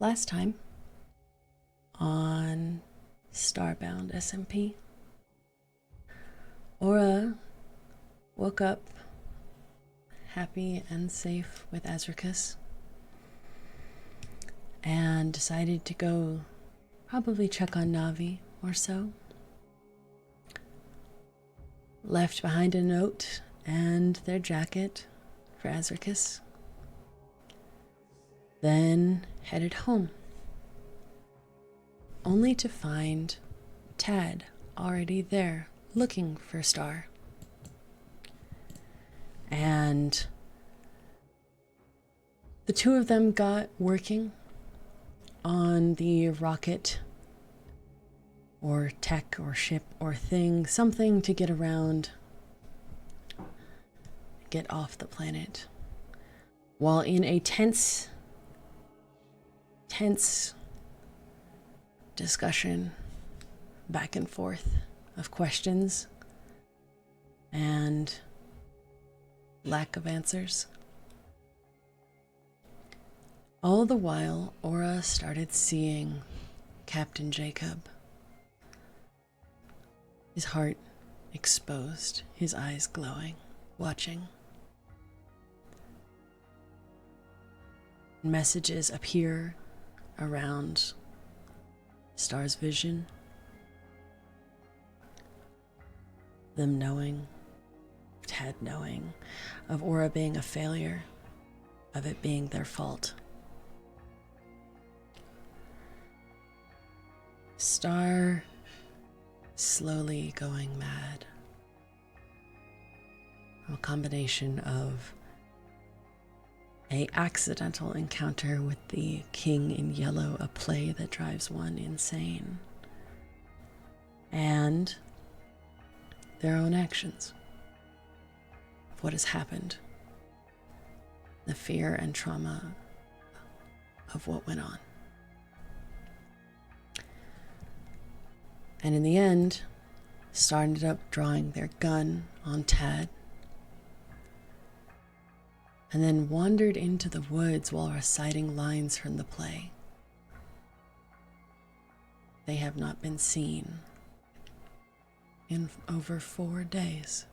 Last time on StarBound SMP, Aura woke up happy and safe with Azricus and decided to go probably check on Navi or so. Left behind a note and their jacket for Azricus. Then headed home, only to find Tad already there looking for Star. And the two of them got working on the rocket or tech or ship or thing, something to get around, get off the planet, while in a tense discussion back and forth of questions and lack of answers. All the while, Aura started seeing Captain Jacob, his heart exposed, his eyes glowing, watching. Messages appear around Star's vision, them knowing, Tad knowing, of Aura being a failure, of it being their fault. Star slowly going mad. A combination of an accidental encounter with the King in Yellow, a play that drives one insane, and their own actions of what has happened, the fear and trauma of what went on. And in the end, Star ended up drawing their gun on Tad, and then wandered into the woods while reciting lines from the play. They have not been seen in over 4 days.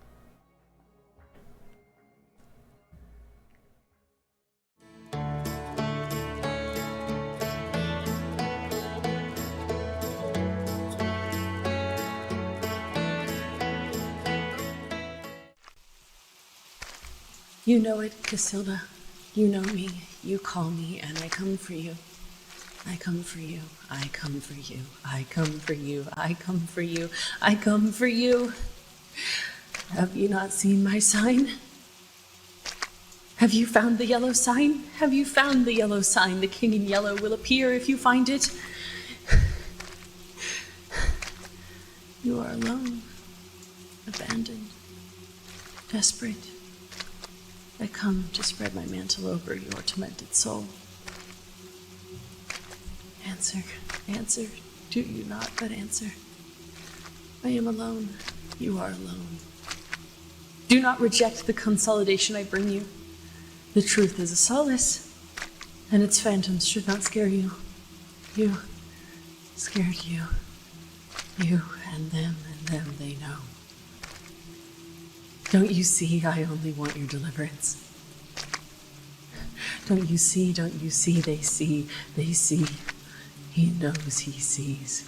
You know it, Casilda. You know me. You call me, and I come for you. I come for you. I come for you. I come for you. I come for you. I come for you. Have you not seen my sign? Have you found the yellow sign? Have you found the yellow sign? The King in Yellow will appear if you find it. You are alone, abandoned, desperate. I come to spread my mantle over your tormented soul. Answer, answer, do you not but answer? I am alone, you are alone. Do not reject the consolidation I bring you. The truth is a solace, and its phantoms should not scare you. You scared you. You and them they know. Don't you see, I only want your deliverance. Don't you see, they see, they see. He knows he sees.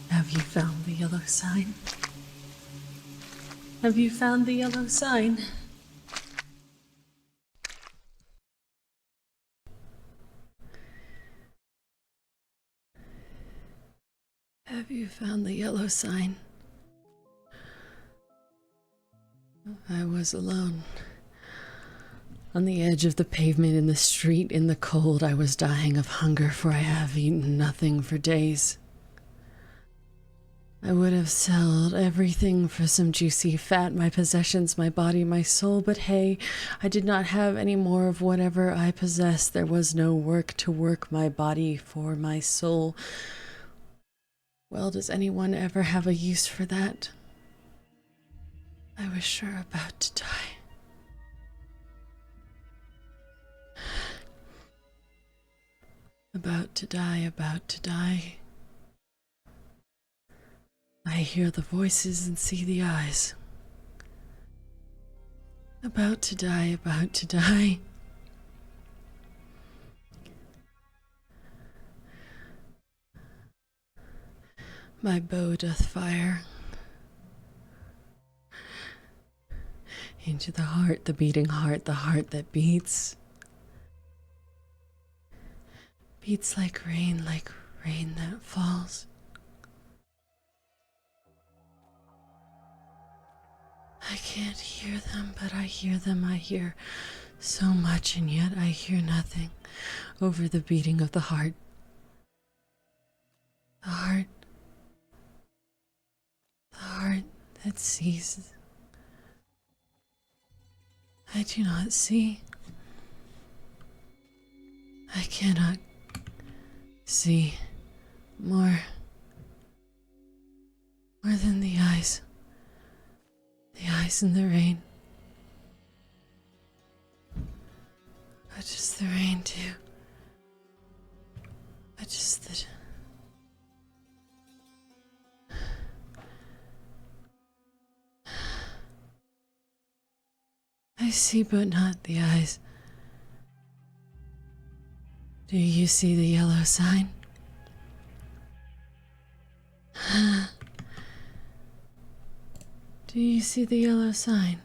Have you found the yellow sign? Have you found the yellow sign? Have you found the yellow sign? I was alone. On the edge of the pavement, in the street, in the cold, I was dying of hunger, for I have eaten nothing for days. I would have sold everything for some juicy fat, my possessions, my body, my soul, but hey, I did not have any more of whatever I possessed. There was no work to work my body for my soul. Well, does anyone ever have a use for that? I was sure about to die. About to die, about to die. I hear the voices and see the eyes. About to die, about to die. My bow doth fire into the heart, the beating heart, the heart that beats. Beats like rain that falls. I can't hear them, but I hear them. I hear so much, and yet I hear nothing over the beating of the heart. The heart that sees. I do not see. I cannot see more than the eyes. The eyes in the rain. But just the rain too. But just the... I see, but not the eyes. Do you see the yellow sign? Do you see the yellow sign?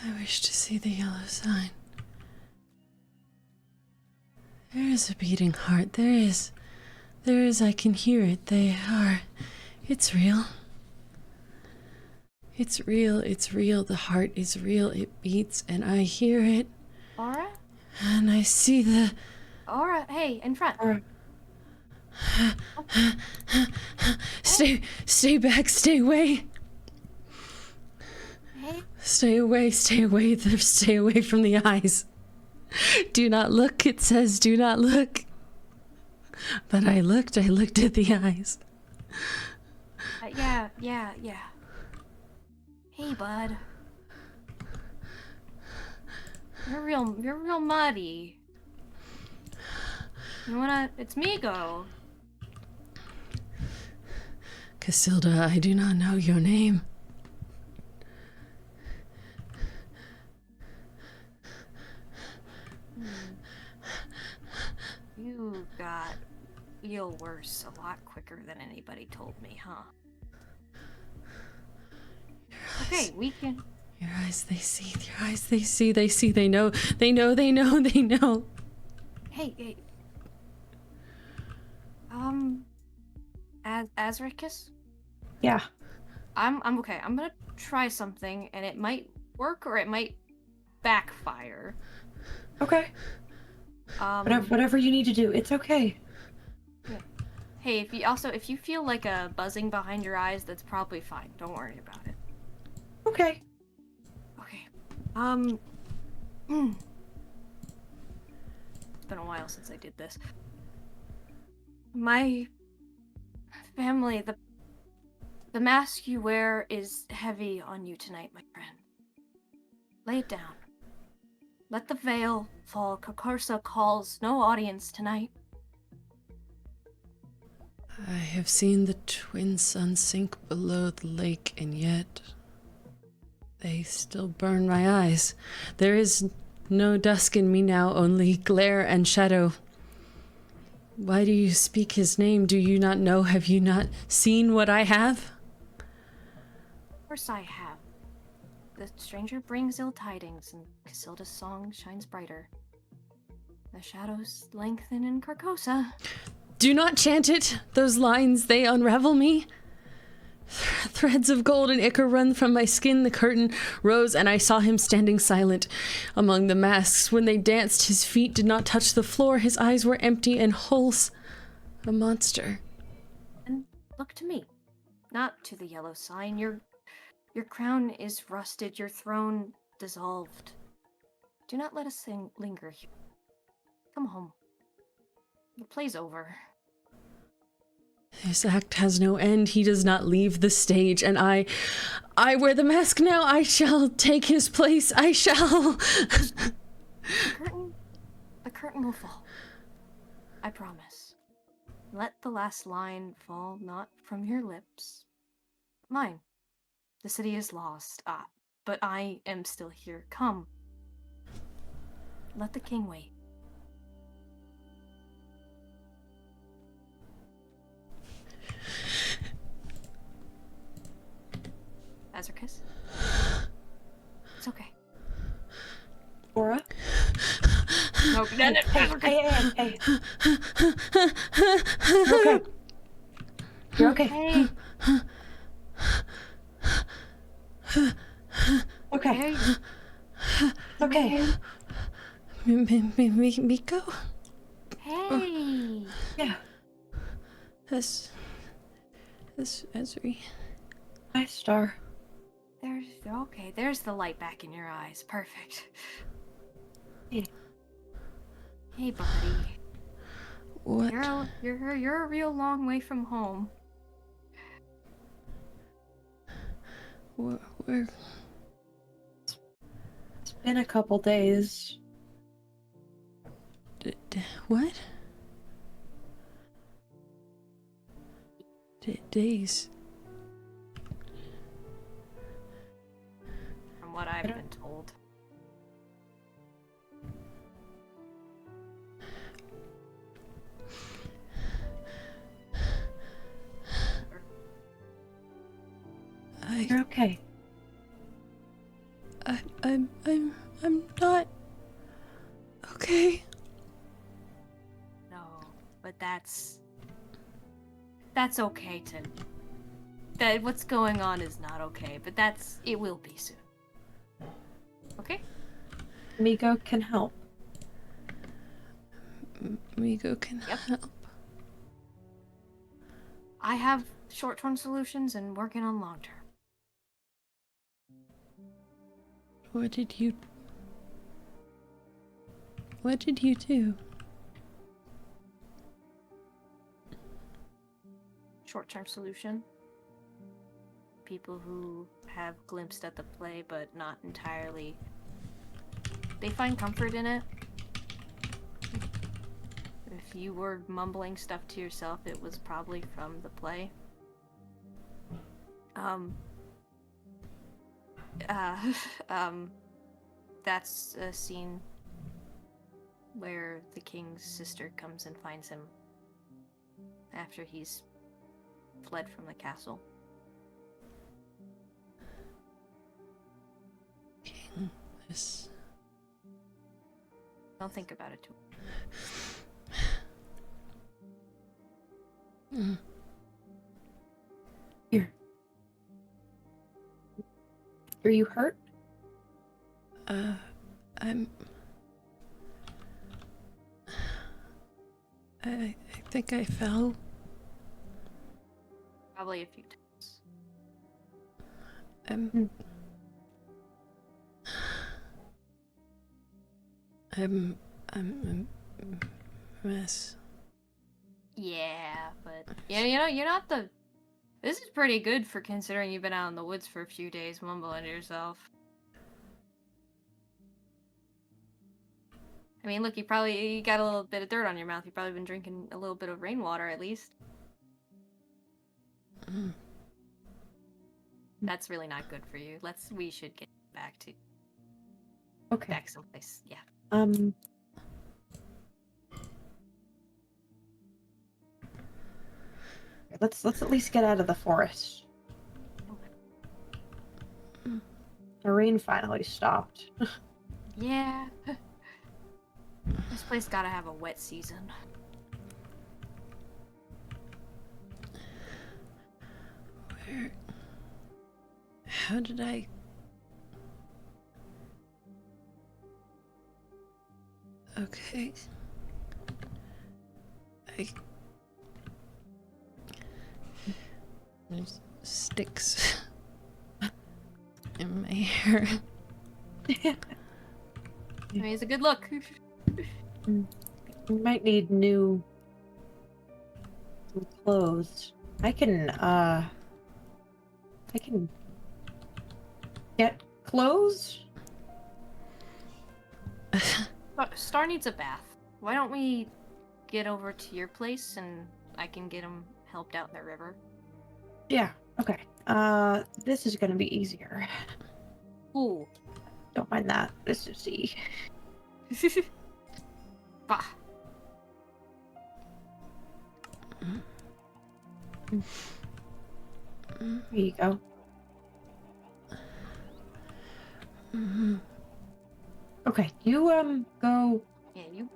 I wish to see the yellow sign. There is a beating heart. There is, I can hear it. They are. It's real. It's real. The heart is real. It beats, and I hear it. Aura? And I see the... Aura, hey, in front. Stay back, stay away. Hey. Stay away from the eyes. Do not look, it says do not look. But I looked at the eyes. Yeah. Hey, bud. You're real muddy. You wanna, it's Migo. Casilda, I do not know your name. You got real worse a lot quicker than anybody told me, huh? Okay, we can... Your eyes, they see. Your eyes, they see. They know. Hey. Azricus? Yeah. I'm okay. I'm gonna try something, and it might work or it might backfire. Okay. Whatever you need to do, it's okay. Yeah. Hey, if you feel like a buzzing behind your eyes, that's probably fine. Don't worry about it. Okay. Okay. It's been a while since I did this. My family, the mask you wear is heavy on you tonight, my friend. Lay it down. Let the veil fall. Carcosa calls no audience tonight. I have seen the twin suns sink below the lake, and yet they still burn my eyes. There is no dusk in me now, only glare and shadow. Why do you speak his name? Do you not know? Have you not seen what I have? Of course I have. The stranger brings ill tidings, and Casilda's song shines brighter. The shadows lengthen in Carcosa. Do not chant it. Those lines, they unravel me. Threads of gold and ichor run from my skin. The curtain rose, and I saw him standing silent among the masks. When they danced, his feet did not touch the floor. His eyes were empty and holes. A monster. And look to me, not to the yellow sign. Your crown is rusted, your throne dissolved. Do not let us linger here. Come home. The play's over. This act has no end. He does not leave the stage, and I wear the mask now. I shall take his place. I shall. The curtain will fall. I promise. Let the last line fall not from your lips, but mine. The city is lost, but I am still here. Come. Let the king wait. Azarchus? It's okay. Aura? No, Hey. You're okay. You're okay. Hey. Okay. Hey. Okay. Miko? Hey. Yeah. That's Esri. Hi, Star. There's okay. There's the light back in your eyes. Perfect. Hey. Hey, buddy. What? You're a real long way from home. Where? It's been a couple days. What? Days. From what I've been told. You're okay. I'm not okay. No, but that's okay to. That what's going on is not okay, but it will be soon. Okay? Miko can help. Miko can help. I have short-term solutions and working on long-term. What did you do? Short-term solution. People who have glimpsed at the play but not entirely. They find comfort in it. If you were mumbling stuff to yourself, it was probably from the play. That's a scene where the king's sister comes and finds him after he's fled from the castle. King, this... Don't think about it too much. Here. Are you hurt? I think I fell. Probably a few times. I'm a mess. Yeah, but you're not the. This is pretty good for considering you've been out in the woods for a few days, mumbling to yourself. I mean, look, you got a little bit of dirt on your mouth. You've probably been drinking a little bit of rainwater, at least. That's really not good for you. We should get back to. Okay. Back someplace. Yeah. Let's at least get out of the forest. The rain finally stopped. Yeah. This place gotta have a wet season. How did I... Okay. There's sticks in my hair. I mean, it's a good look. You might need new some clothes. I can get clothes? Star needs a bath. Why don't we get over to your place and I can get him helped out in the river? Yeah, okay. This is gonna be easier. Ooh. Don't mind that. Let's just see. Bah. There you go. Okay, you go. Yeah, you.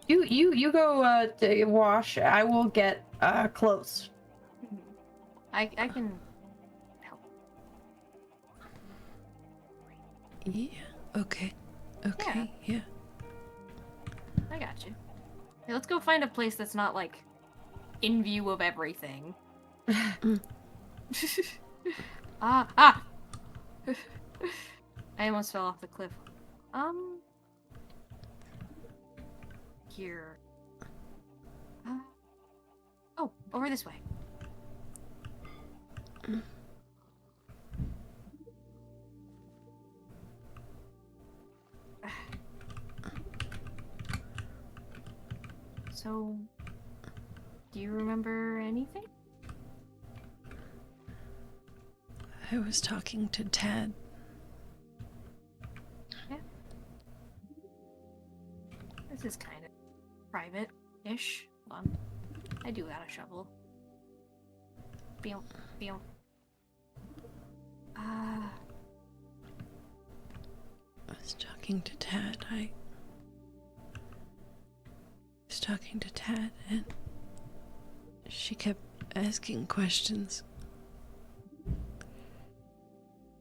You go to wash. I will get clothes. I can help. Yeah. Okay. Okay. Yeah. I got you. Hey, let's go find a place that's not like in view of everything. Ah! I almost fell off the cliff. Here. Oh, over this way. So, do you remember anything? I was talking to Tad. Yeah. This is kind of private-ish. Hold on. I do got a shovel. Beow, beow. I was talking to Tad. I was talking to Tad, and she kept asking questions.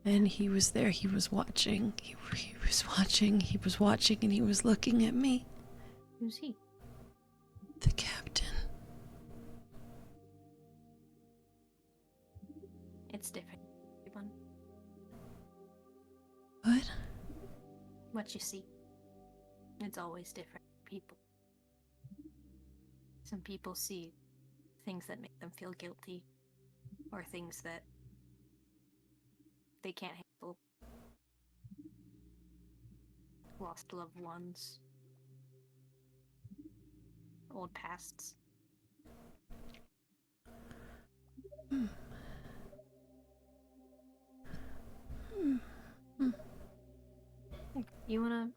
And he was there. He was watching. He was watching. He was watching, and he was looking at me. Who's he? The captain. It's different. Everyone. What? What you see. It's always different for people. Some people see things that make them feel guilty, or things that they can't handle. Lost loved ones. Old pasts. You wanna...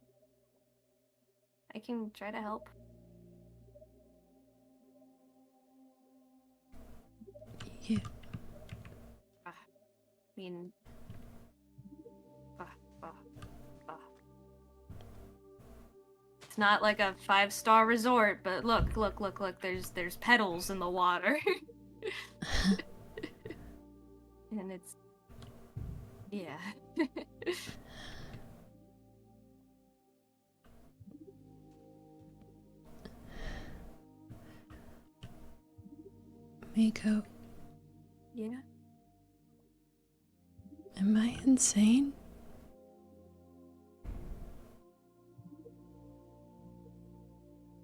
I can try to help. Yeah. I mean... It's not like a 5-star resort, but look, there's petals in the water. And it's... yeah. Miko, Yeah? am I insane?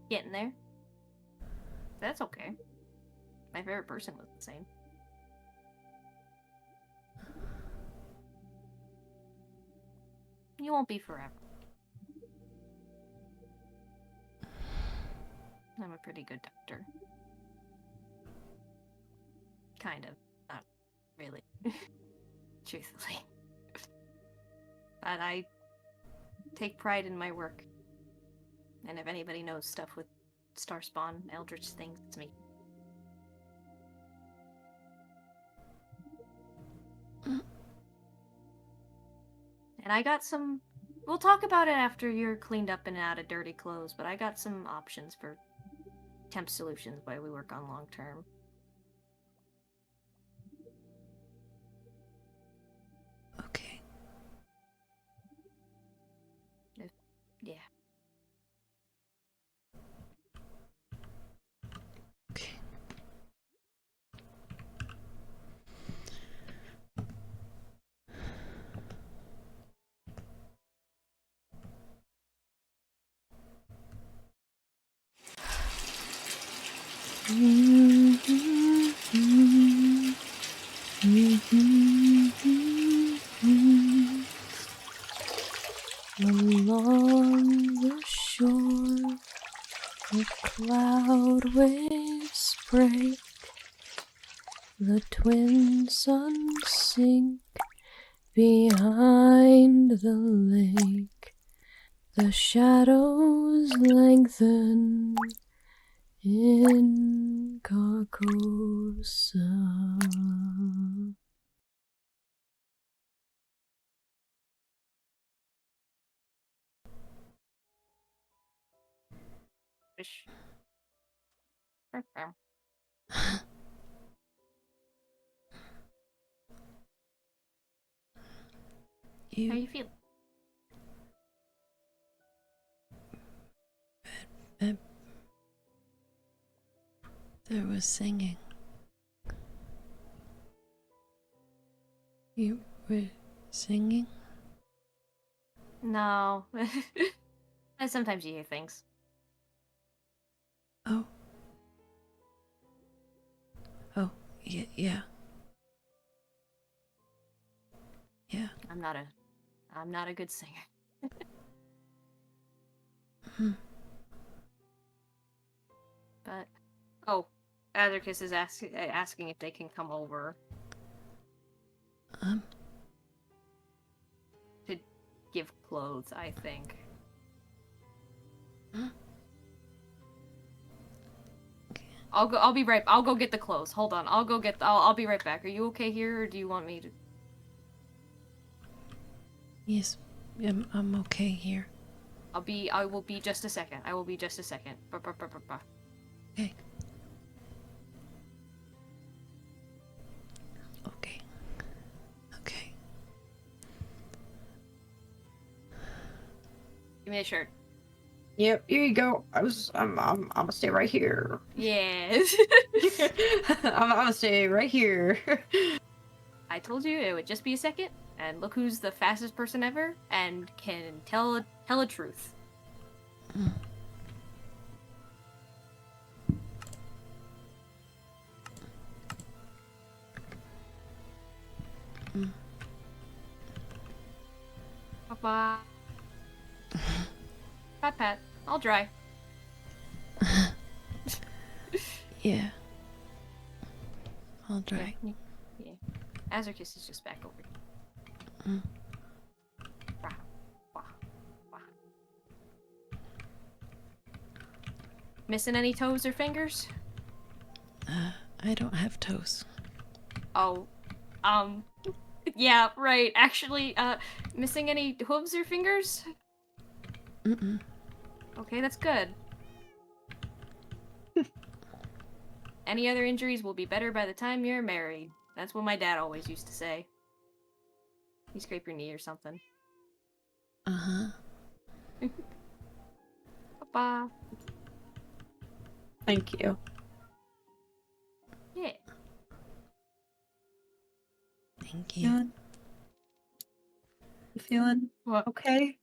Getting there. That's okay. My favorite person was the same. You won't be forever. I'm a pretty good doctor. Kind of. Not really. Truthfully. But I take pride in my work. And if anybody knows stuff with star spawn, eldritch things, it's me. And I got some... We'll talk about it after you're cleaned up and out of dirty clothes, but I got some options for temp solutions while we work on long term. Okay. Yeah. Okay. Loud waves break, the twin suns sink behind the lake. The shadows lengthen in Carcosa. Fish. How you feel? There was singing. You were singing? No. Sometimes you hear things. Oh. Oh, yeah, yeah. Yeah. I'm not a good singer. But oh, Adricus is asking if they can come over to give clothes, I think. I'll be right. I'll go get the clothes. Hold on. I'll be right back. Are you okay here, or do you want me to? Yes, I'm okay here. I will be just a second. I will be just a second. Okay. Okay. Okay. Give me a shirt. Yep, here you go. I'm gonna stay right here. Yes. I'm gonna stay right here. I told you it would just be a second, and look who's the fastest person ever and can tell a truth. Papa. Pat. I'll dry. Yeah. I'll dry. Yeah. Azarkis is just back over here. Wah, wah, wah. Missing any toes or fingers? I don't have toes. Oh, yeah, right. Actually, missing any hooves or fingers? Mm-mm. Okay, that's good. Any other injuries will be better by the time you're married. That's what my dad always used to say. You scrape your knee or something. Uh-huh. Papa. Thank you. Yeah. Thank you. You feeling What? okay?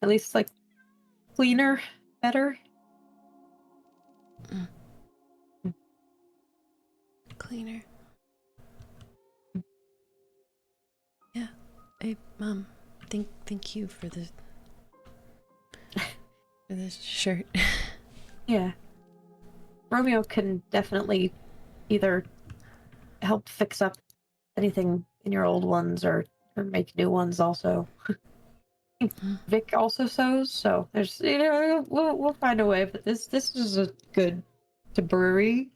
At least like cleaner, better? Cleaner. Yeah. Thank you for the for this shirt. Yeah. Romeo can definitely either help fix up anything in your old ones or make new ones also. Vic also sews, so there's we'll find a way, but this is a good to brewery.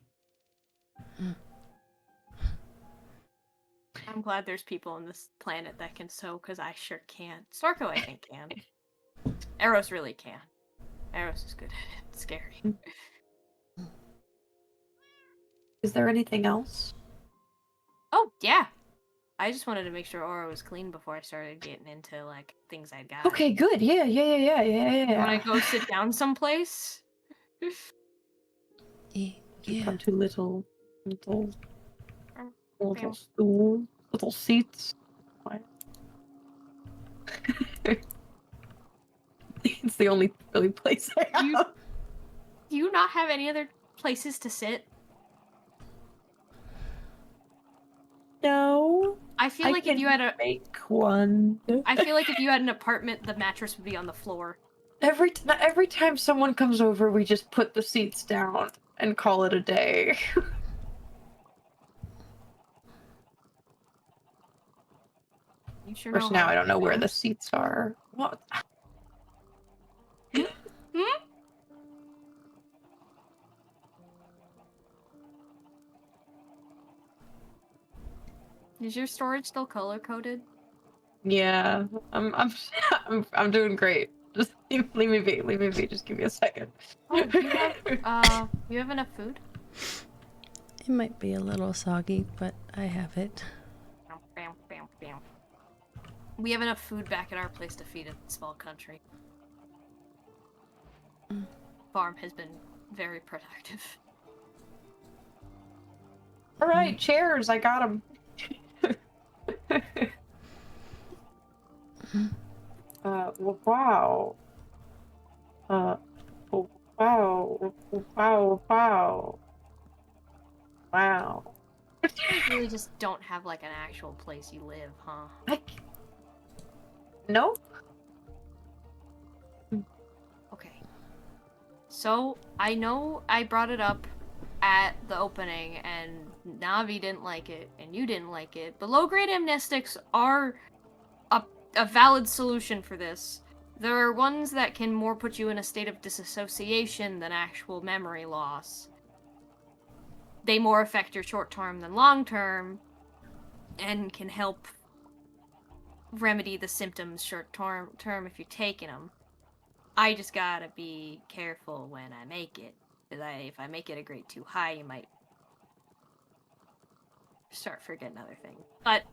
I'm glad there's people on this planet that can sew, because I sure can't. Storko, I think, can. Eros really can. Eros is good at it. It's scary. Is there anything else? Oh, yeah. I just wanted to make sure Aura was clean before I started getting into, like, things I'd got. Okay, good. Yeah. Wanna go sit down someplace? Yeah. Come to little Bam. stool, little seats. It's the only really place I have. Do you not have any other places to sit? No. I feel like if you had a make one. I feel like if you had an apartment, the mattress would be on the floor. Every time someone comes over, we just put the seats down and call it a day. You sure Of know course, how now to I don't know where the count? seats are. What? Hmm? Is your storage still color coded? Yeah, I'm doing great. Just leave me be. Leave me be. Just give me a second. Oh, you have enough food? It might be a little soggy, but I have it. Bam, bam, bam. We have enough food back at our place to feed a small country. Farm has been very productive. All right, chairs. I got them. Wow. Wow. Wow. Wow. You guys really just don't have like an actual place you live, huh? Nope. Okay. So, I know I brought it up at the opening, and Navi didn't like it, and you didn't like it, but low-grade amnestics are a valid solution for this. There are ones that can more put you in a state of disassociation than actual memory loss. They more affect your short-term than long-term, and can help remedy the symptoms short-term if you're taking them. I just gotta be careful when I make it. Because if I make it a grade too high, you might start forgetting other things. But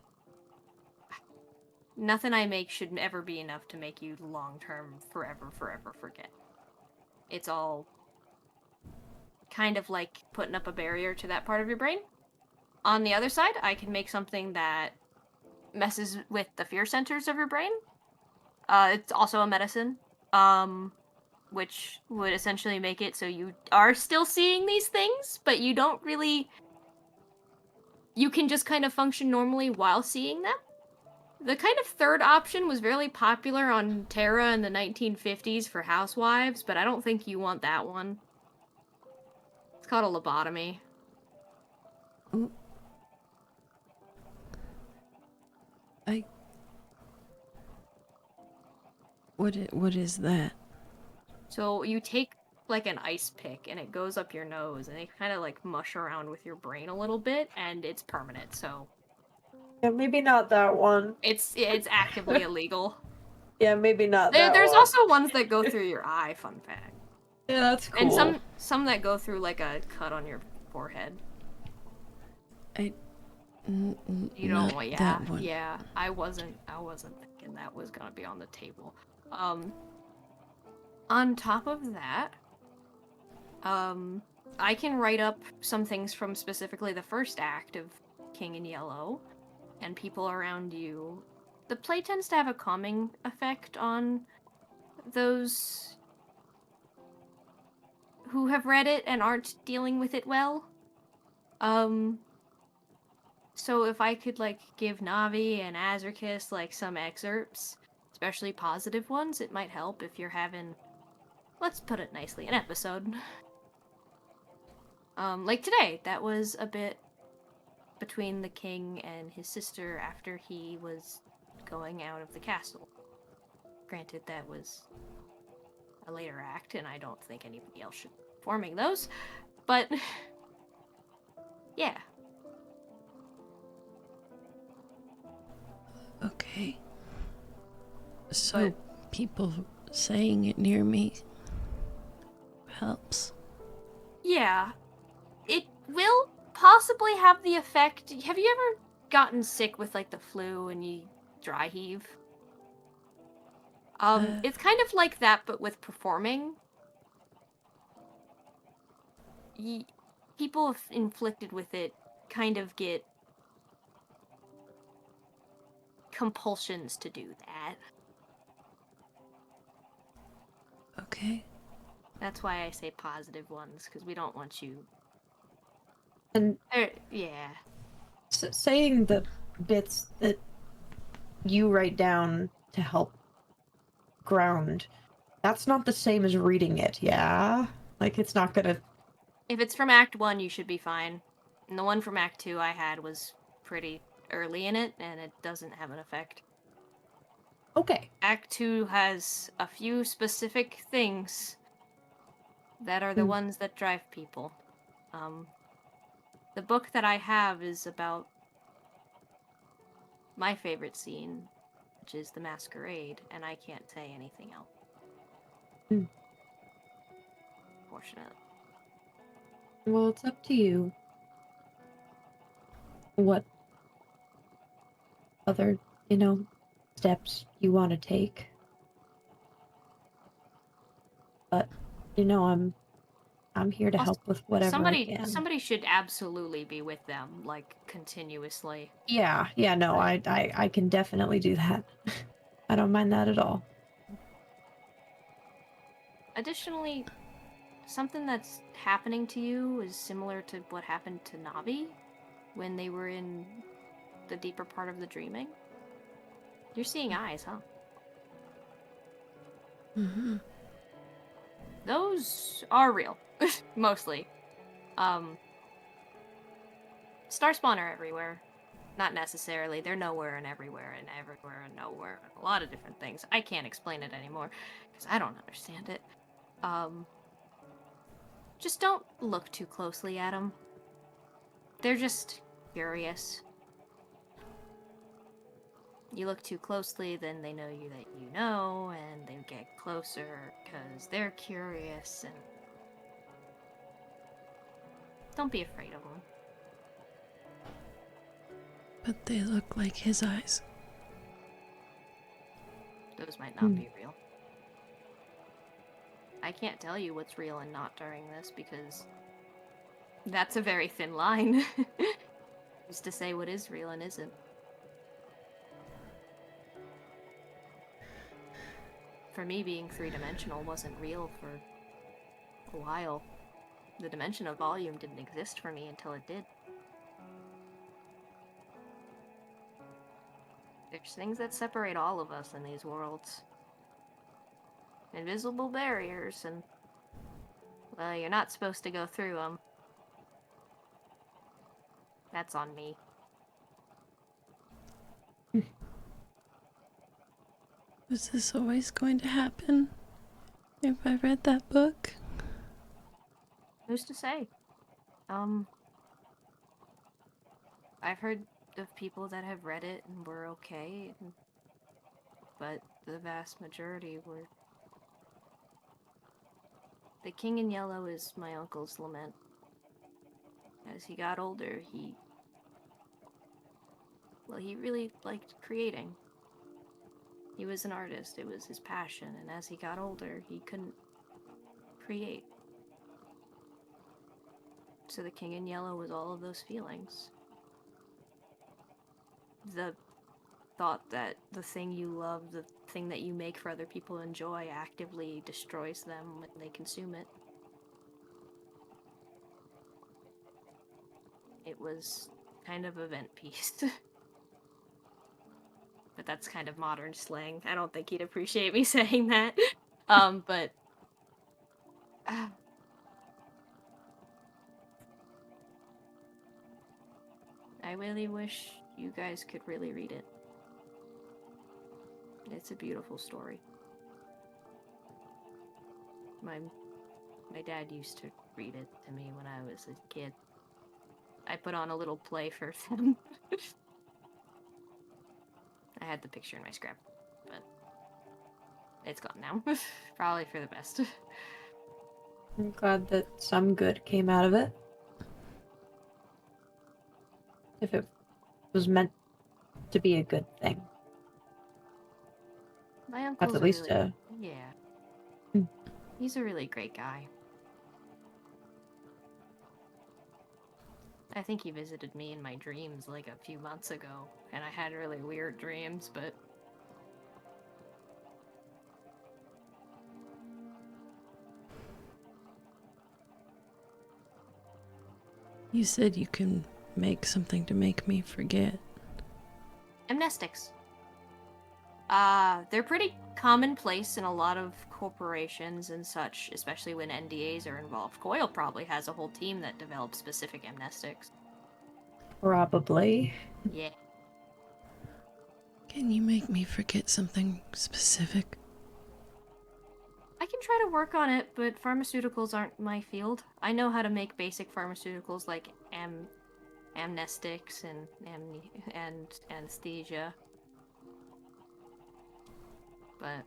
nothing I make should ever be enough to make you long-term forever forget. It's all kind of like putting up a barrier to that part of your brain. On the other side, I can make something that messes with the fear centers of your brain. It's also a medicine. Which would essentially make it so you are still seeing these things, but you don't really. You can just kind of function normally while seeing them. The kind of third option was very popular on Terra in the 1950s for housewives, but I don't think you want that one. It's called a lobotomy. Ooh. What is that? So you take like an ice pick and it goes up your nose and they kind of like mush around with your brain a little bit and it's permanent. So Yeah, maybe not that one. it's actively illegal. Yeah, maybe not that There's one. also ones that go through your eye, fun fact. Yeah, that's cool. And some that go through like a cut on your forehead. You don't want, yeah, that one. yeah. I wasn't thinking that was gonna be on the table. On top of that, I can write up some things from specifically the first act of King in Yellow, and people around you. The play tends to have a calming effect on those who have read it and aren't dealing with it well. So if I could like give Navi and Azarkis like some excerpts, especially positive ones, it might help if you're having, let's put it nicely, an episode. Like today, that was a bit between the king and his sister after he was going out of the castle. Granted, that was a later act, and I don't think anybody else should be performing those, but yeah. Okay. So people saying it near me helps. Yeah. It will possibly have the effect. Have you ever gotten sick with like the flu and you dry heave? It's kind of like that, but with performing. People inflicted with it kind of get compulsions to do that. Okay. That's why I say positive ones, because we don't want you. And yeah. saying the bits that you write down to help ground, That's not the same as reading it, yeah? Like, it's not gonna... If it's from Act 1, you should be fine. And the one from Act 2 I had was pretty early in it, and it doesn't have an effect. Okay. Act 2 has a few specific things that are the ones that drive people. The book that I have is about my favorite scene, which is the masquerade, and I can't say anything else. Fortunately. Well, it's up to you. What other, steps you want to take. But, I'm here to Also, help with whatever I can. somebody should absolutely be with them, like, continuously. Yeah, no, I can definitely do that. I don't mind that at all. Additionally, something that's happening to you is similar to what happened to Navi when they were in the deeper part of the dreaming. You're seeing eyes, huh? Mm-hmm. Those are real, mostly. Starspawn are everywhere. Not necessarily. They're nowhere and everywhere and everywhere and nowhere and a lot of different things. I can't explain it anymore because I don't understand it. Just don't look too closely at them. They're just curious. You look too closely, then they know you that you know, and they get closer because they're curious, and don't be afraid of them. But they look like his eyes. Those might not be real. I can't tell you what's real and not during this because that's a very thin line. Just to say what is real and isn't. For me, being three-dimensional wasn't real for a while. The dimension of volume didn't exist for me until it did. There's things that separate all of us in these worlds. Invisible barriers, and, well, you're not supposed to go through them. That's on me. Was this always going to happen? If I read that book? Who's to say? I've heard of people that have read it and were okay, but the vast majority were... The King in Yellow is my uncle's lament. As he got older, he really liked creating. He was an artist, it was his passion, and as he got older, he couldn't create. So the King in Yellow was all of those feelings. The thought that the thing you love, the thing that you make for other people to enjoy, actively destroys them when they consume it. It was kind of a vent piece. But that's kind of modern slang. I don't think he'd appreciate me saying that. But... I really wish you guys could really read it. It's a beautiful story. My dad used to read it to me when I was a kid. I put on a little play for them. I had the picture in my scrap, but it's gone now. Probably for the best. I'm glad that some good came out of it. If it was meant to be a good thing. My uncle's That's at least really... Yeah. He's a really great guy. I think he visited me in my dreams like a few months ago, and I had really weird dreams, but... You said you can make something to make me forget. Amnestics. They're pretty commonplace in a lot of corporations and such, especially when NDAs are involved. Coil probably has a whole team that develops specific amnestics. Probably. Yeah. Can you make me forget something specific? I can try to work on it, but pharmaceuticals aren't my field. I know how to make basic pharmaceuticals like amnestics and anesthesia. But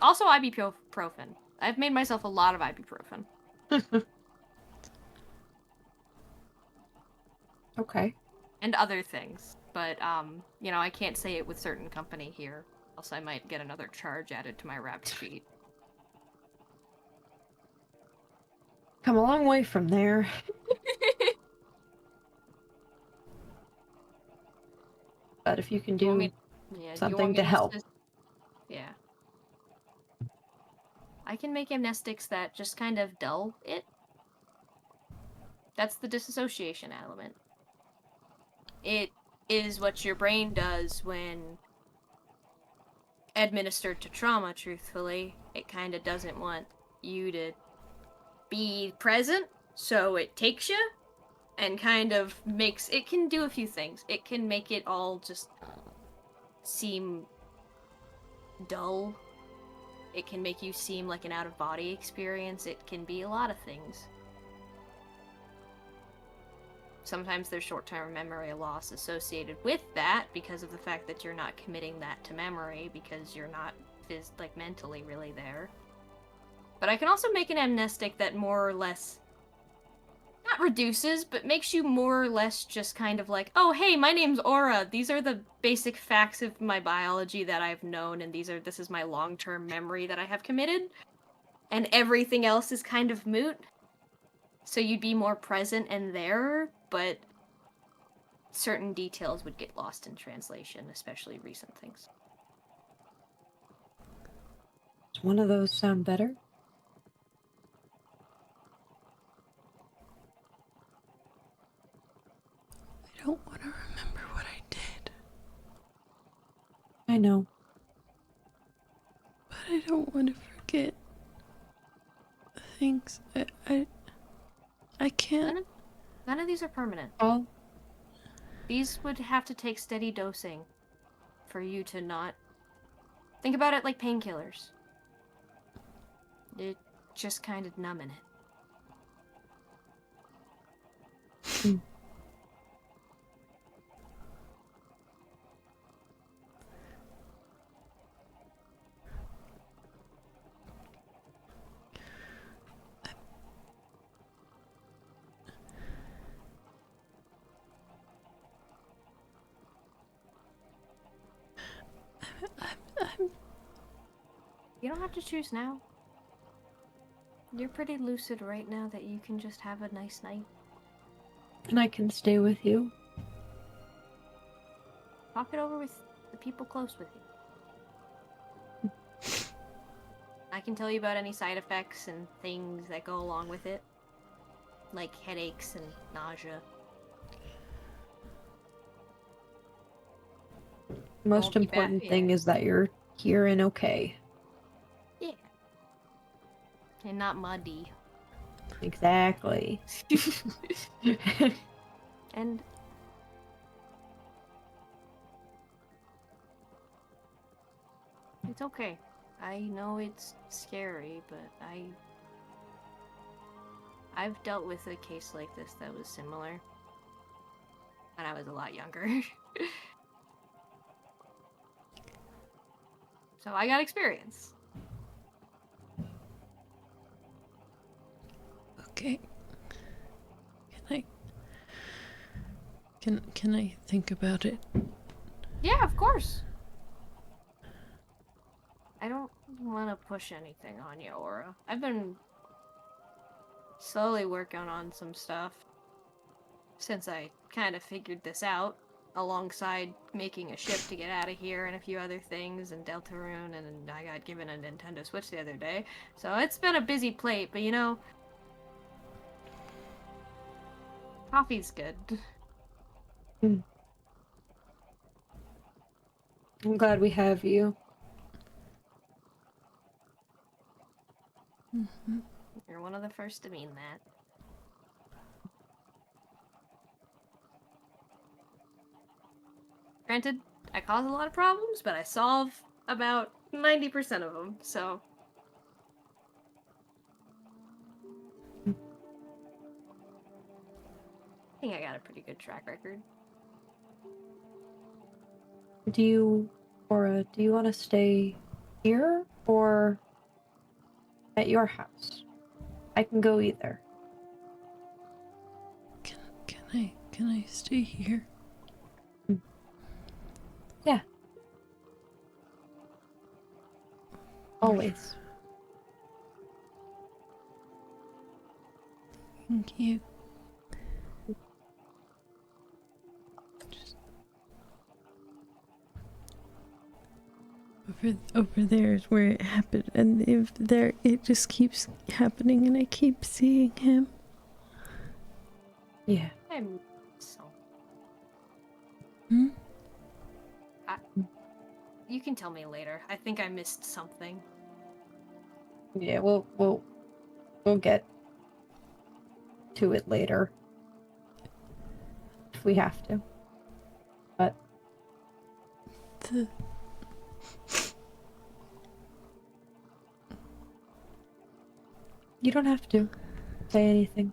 also ibuprofen. I've made myself a lot of ibuprofen. Okay. And other things. But you know, I can't say it with certain company here, else I might get another charge added to my rap sheet. Come a long way from there. But if you can You want do me? Yeah. Do you want something me to to help. Yeah. I can make amnestics that just kind of dull it. That's the disassociation element. It is what your brain does when administered to trauma, truthfully. It kind of doesn't want you to be present, so it takes you and kind of makes it can do a few things. It can make it all just seem dull. It can make you seem like an out-of-body experience. It can be a lot of things. Sometimes there's short-term memory loss associated with that because of the fact that you're not committing that to memory because you're not mentally really there. But I can also make an amnestic that more or less not reduces, but makes you more or less just kind of like, oh, hey, my name's Aura. These are the basic facts of my biology that I've known, and this is my long-term memory that I have committed. And everything else is kind of moot. So you'd be more present and there, but certain details would get lost in translation, especially recent things. Does one of those sound better? I don't want to remember what I did, I know. but I don't want to forget things. I can't. None of these are permanent. Oh, These would have to take steady dosing for you to not... Think about it like painkillers. It just kind of numbing it. I'm You don't have to choose now. You're pretty lucid right now that you can just have a nice night. and I can stay with you. Talk it over with the people close with you. I can tell you about any side effects and things that go along with it. Like headaches and nausea. Most Won't be bad, important thing is that you're here and okay. Yeah. And not muddy. Exactly. And it's okay. I know it's scary, but I've dealt with a case like this that was similar when I was a lot younger. So I got experience. okay. Can I think about it? Yeah, of course. I don't want to push anything on you, Aura. I've been slowly working on some stuff since I kind of figured this out, alongside making a ship to get out of here and a few other things, and Deltarune, and I got given a Nintendo Switch the other day. So it's been a busy plate, but you know, coffee's good. I'm glad we have you. You're one of the first to mean that. Granted, I cause a lot of problems, but I solve about 90% of them, so... I think I got a pretty good track record. Do you want to stay here or at your house? I can go either. Can I stay here? Yeah. Always. Thank you. Just over there is where it happened, and if there it just keeps happening, and I keep seeing him. Yeah. I'm so... Hmm? You can tell me later. I think I missed something. Yeah, we'll get to it later. If we have to. But The you don't have to say anything.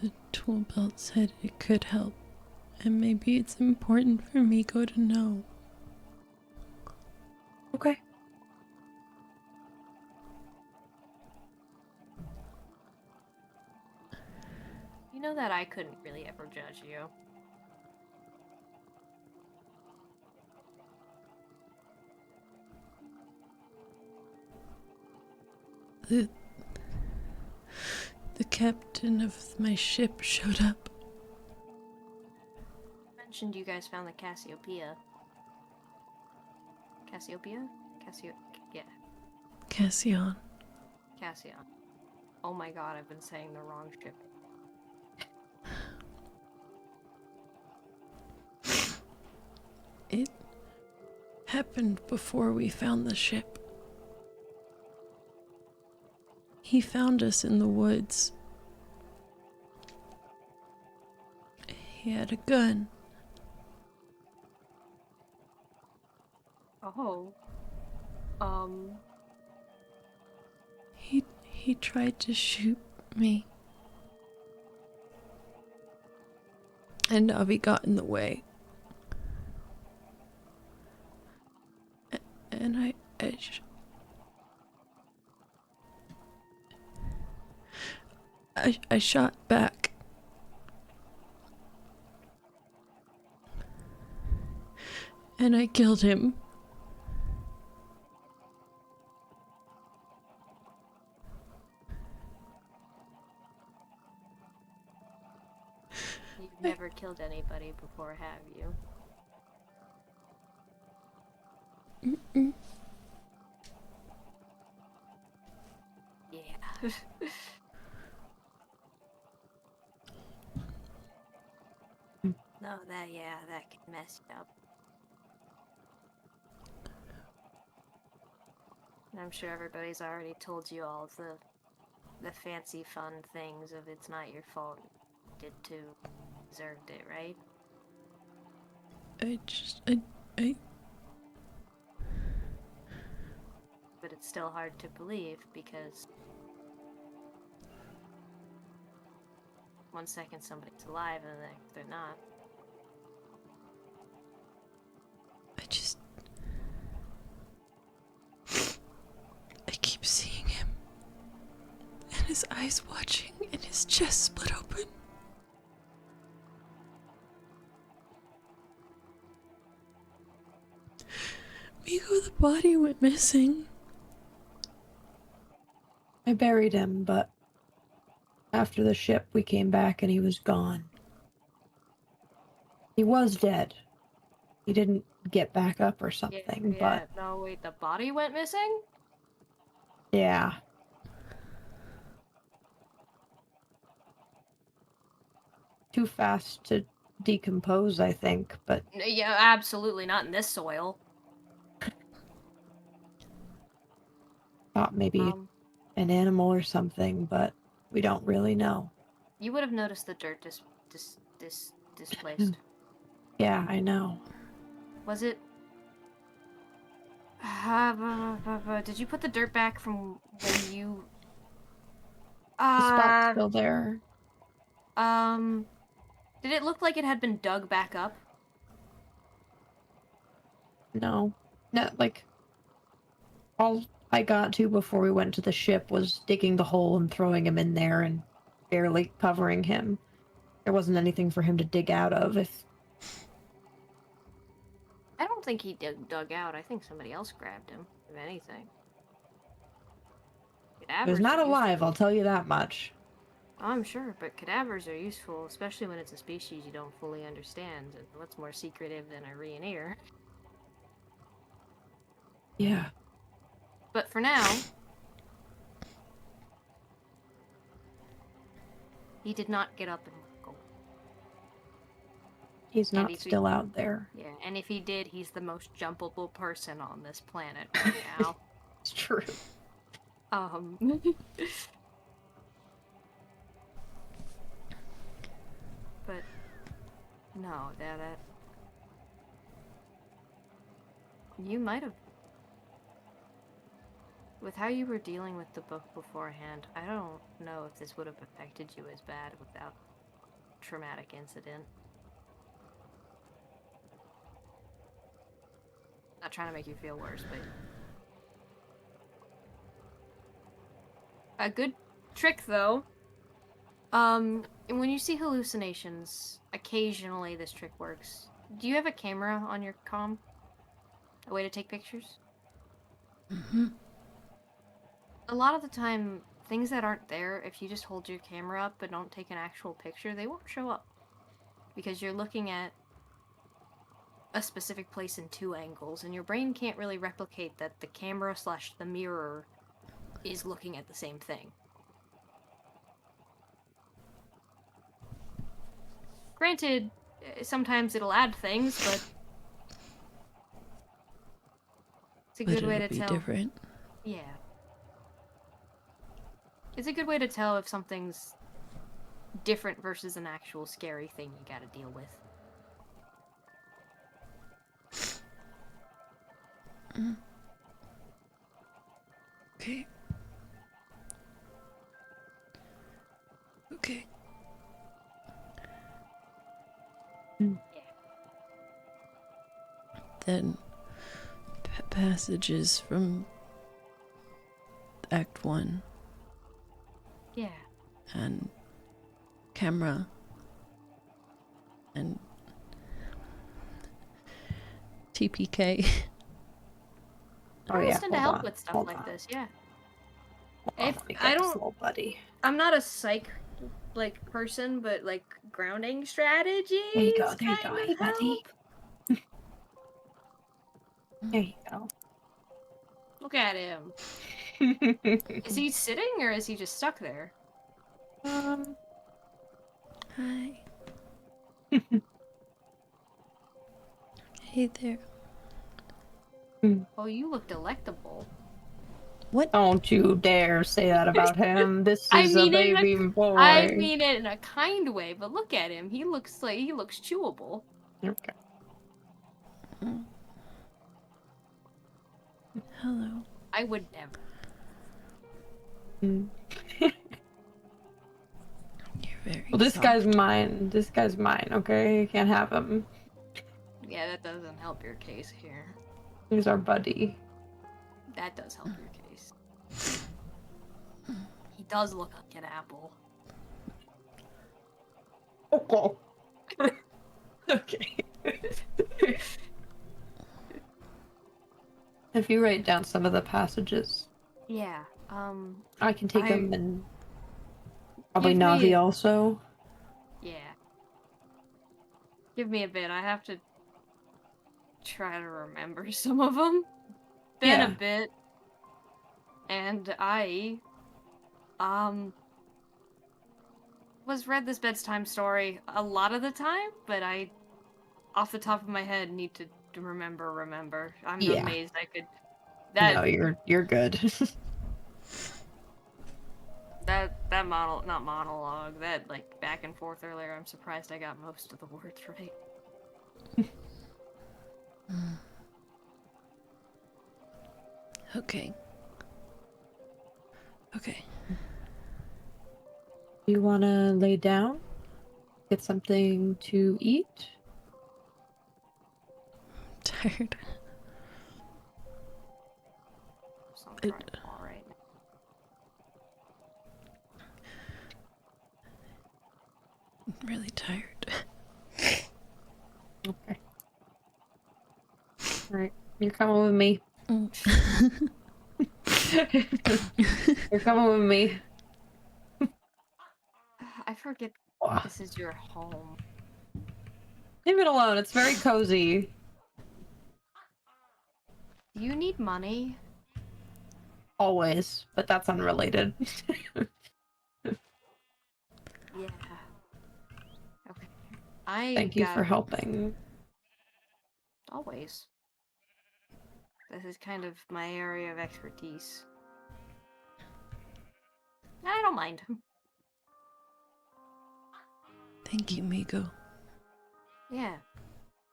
the tool belt said it could help, and maybe it's important for Miko to know. Okay. You know that I couldn't really ever judge you. The captain of my ship showed up. You mentioned you guys found the Cassiopeia. Cassiopeia? Yeah, Cassian. Cassion. Oh my god, I've been saying the wrong ship. It happened before we found the ship. He found us in the woods. He had a gun. Oh. He tried to shoot me. And Navi got in the way. And I shot back. And I killed him. You've never killed anybody before, have you? Mm-mm. Yeah. No, that can mess you up. I'm sure everybody's already told you all of the fancy fun things of it's not your fault. You did too. Deserved it, right? I But it's still hard to believe because one second somebody's alive and the next they're not. I keep seeing him. And his eyes watching and his chest split open. Miko, the body went missing. I buried him, but after the ship we came back and he was gone. He was dead. He didn't get back up or something, but no, wait, the body went missing? yeah. too fast to decompose, I think, but Yeah, absolutely not in this soil. thought maybe Um, an animal or something, but we don't really know. you would have noticed the dirt displaced. Yeah, I know. Was it? Did you put the dirt back from when you? The spot's Uh, still there. um, did it look like it had been dug back up? No. No, like, all I got to before we went to the ship was digging the hole and throwing him in there and barely covering him. There wasn't anything for him to dig out of. If I don't think he dug out. I think somebody else grabbed him, if anything. he was Cadavers not are alive, I'll useful. tell you that much. Oh, I'm sure, but cadavers are useful, especially when it's a species you don't fully understand. And what's more secretive than a Rioneer? Yeah. But for now, he did not get up and go. He's And not if he, still out there. yeah, and if he did, he's the most jumpable person on this planet right now. It's true. Um, but no, that you might have, with how you were dealing with the book beforehand. I don't know if this would have affected you as bad without traumatic incident. Not trying to make you feel worse, but a good trick though. When you see hallucinations, occasionally this trick works. Do you have a camera on your comm? A way to take pictures? Mm-hmm. A lot of the time, things that aren't there, if you just hold your camera up but don't take an actual picture, they won't show up. Because you're looking at a specific place in two angles, and your brain can't really replicate that the camera / the mirror is looking at the same thing. Granted, sometimes it'll add things, but it's a But good way it'll to be tell. different. Yeah. It's a good way to tell if something's different versus an actual scary thing you gotta deal with. Okay. Okay. Mm. Yeah. Then passages from Act 1 Yeah. and camera and TPK. Oh I yeah, tend to hold help on. with stuff Hold like on. this, yeah. Hold on, If let me I get this don't, little buddy. I'm not a psych person, but like grounding strategies There you go, kind hey of buddy. help. There you go. Look at him. Is he sitting or is he just stuck there? um Hi. Hey there. Oh, you look delectable. What? Don't you dare say that about him. This I is a mean it in baby a, boy. I mean it in a kind way, but look at him. He looks chewable. Okay. Hello. I would never. Mm. You're very Well, this soft. guy's mine. This guy's mine, okay? You can't have him. Yeah, that doesn't help your case here. He's our buddy. That does help your case. He does look like an apple. Okay. Okay. If you write down some of the passages, Yeah. I can take I- them and probably Give me Navi a- also. Yeah. Give me a bit. I have to try to remember some of them. Been a Yeah. bit. And was read this bedtime story a lot of the time, but I, off the top of my head, need to remember. I'm Yeah. amazed I could. That No, you're good. that not monologue, that like back and forth earlier. I'm surprised I got most of the words right. Okay. Okay. You wanna lay down? Get something to eat? I'm tired. So I'm trying to fall right now. I'm really tired. Okay. Alright, you're coming with me. You're coming with me. I forget Ugh. this is your home. Leave it alone, it's very cozy. Do you need money? Always, but that's unrelated. Yeah. Okay. I Thank you got for helping. always. This is kind of my area of expertise. I don't mind. Thank you, Migo. Yeah.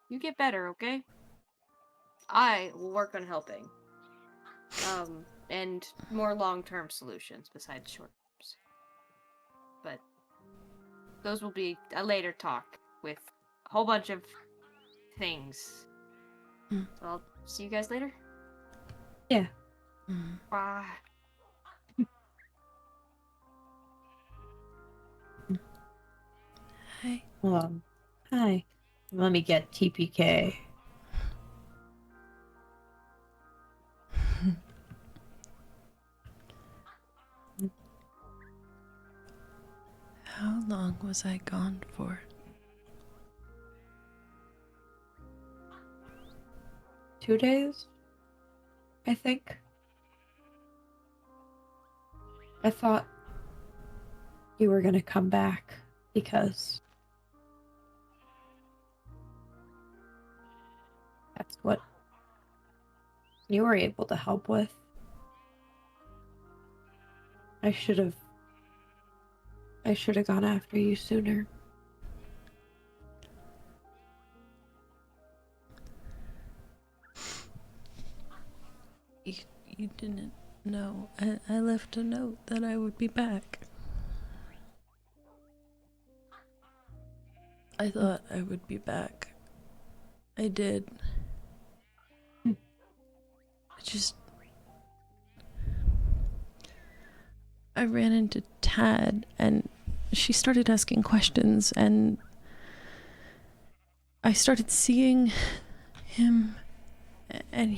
You get better, okay? I will work on helping. And more long-term solutions besides short-terms. But those will be a later talk with a whole bunch of things. Mm. So I'll see you guys later. Yeah. Mm. Bye. Hi. Hi. Let me get TPK. How long was I gone for? 2 days? I think. I thought you were gonna come back because that's what you were able to help with. I should have gone after you sooner. You didn't know. I left a note that I would be back. I thought I would be back. I did. I ran into Tad and she started asking questions and I started seeing him and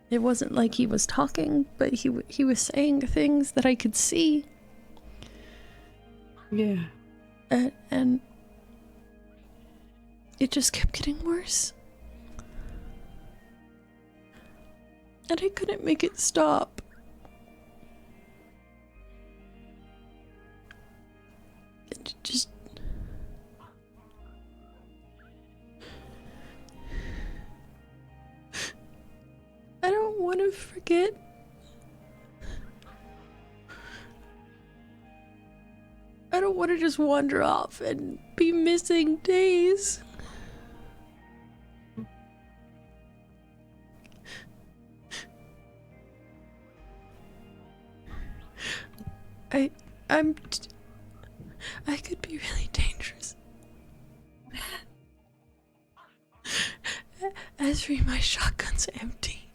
it wasn't like he was talking, but he was saying things that I could see. Yeah. And it just kept getting worse. And I couldn't make it stop. It just... I don't want to forget. I don't want to just wander off and be missing days. I could be really dangerous. Ezri, my shotgun's empty.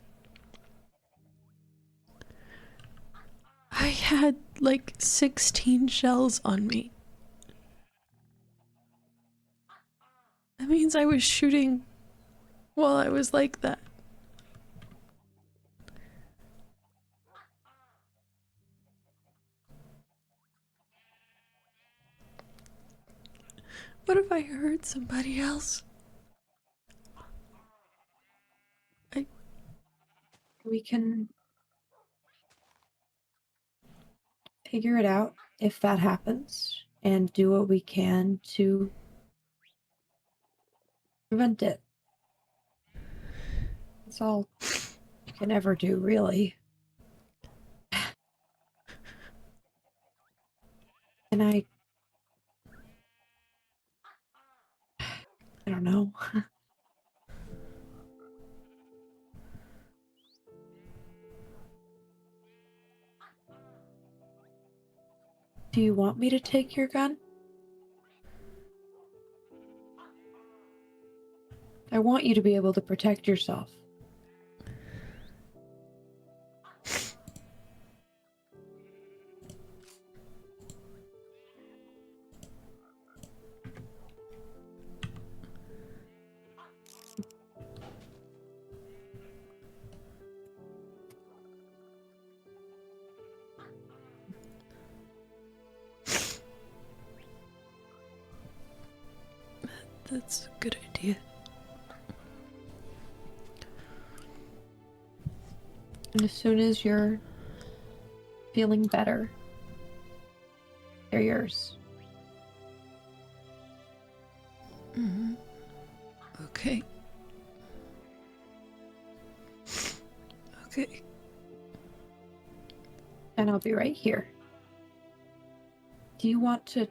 I had like 16 shells on me. That means I was shooting while I was like that. What if I hurt somebody else? We can figure it out if that happens and do what we can to prevent it. That's all you can ever do, really. And I don't know. Do you want me to take your gun? I want you to be able to protect yourself. That's a good idea. And as soon as you're feeling better, they're yours. Mm-hmm. Okay. Okay. And I'll be right here. Do you want to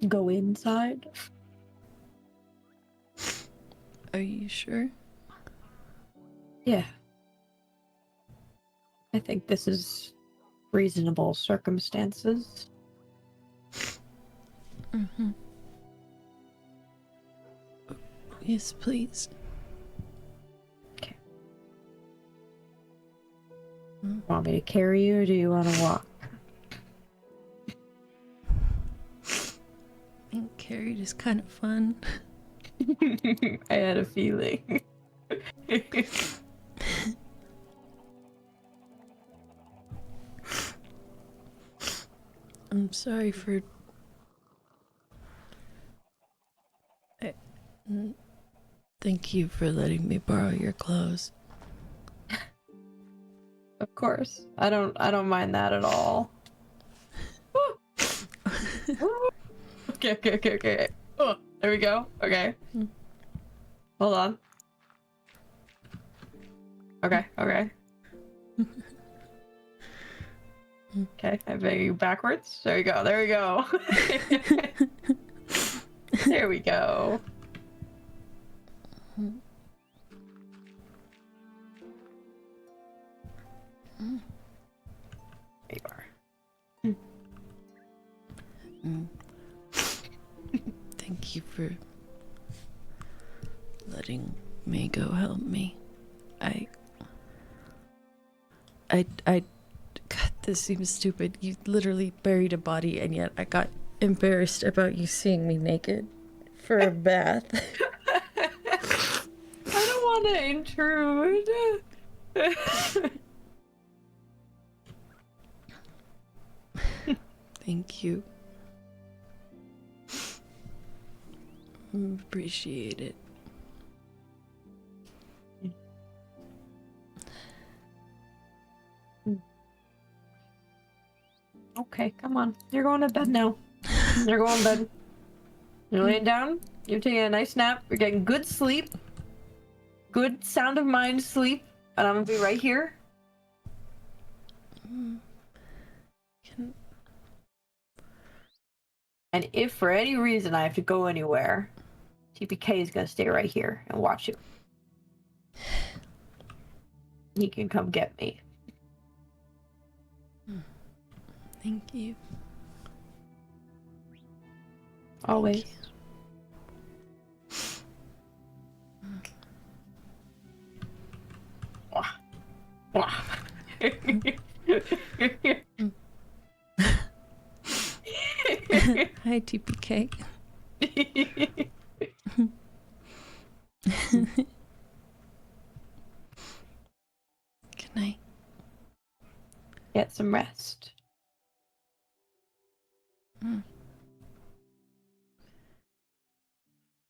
go inside? Are you sure? Yeah. I think this is reasonable circumstances. Mm-hmm. Yes, please. Okay. Want me to carry you, or do you want to walk? Being carried is kind of fun. I had a feeling. I'm sorry for... Thank you for letting me borrow your clothes. Of course. I don't mind that at all. Okay. Oh, there we go. Okay. Hold on. Okay. Okay, I beg you backwards. There you go. There we go. There we go. There you are. Thank you for letting me go help me. God, this seems stupid. You literally buried a body, and yet I got embarrassed about you seeing me naked for a bath. I don't want to intrude. Thank you. Appreciate it. Okay, come on. You're going to bed now. You're going to bed. You're laying down. You're taking a nice nap. You're getting good sleep. Good sound of mind sleep. And I'm going to be right here. And if for any reason I have to go anywhere, TPK is going to stay right here and watch you. He can come get me. Thank you. Always. Hi, TPK. Good night. Get some rest. Mm.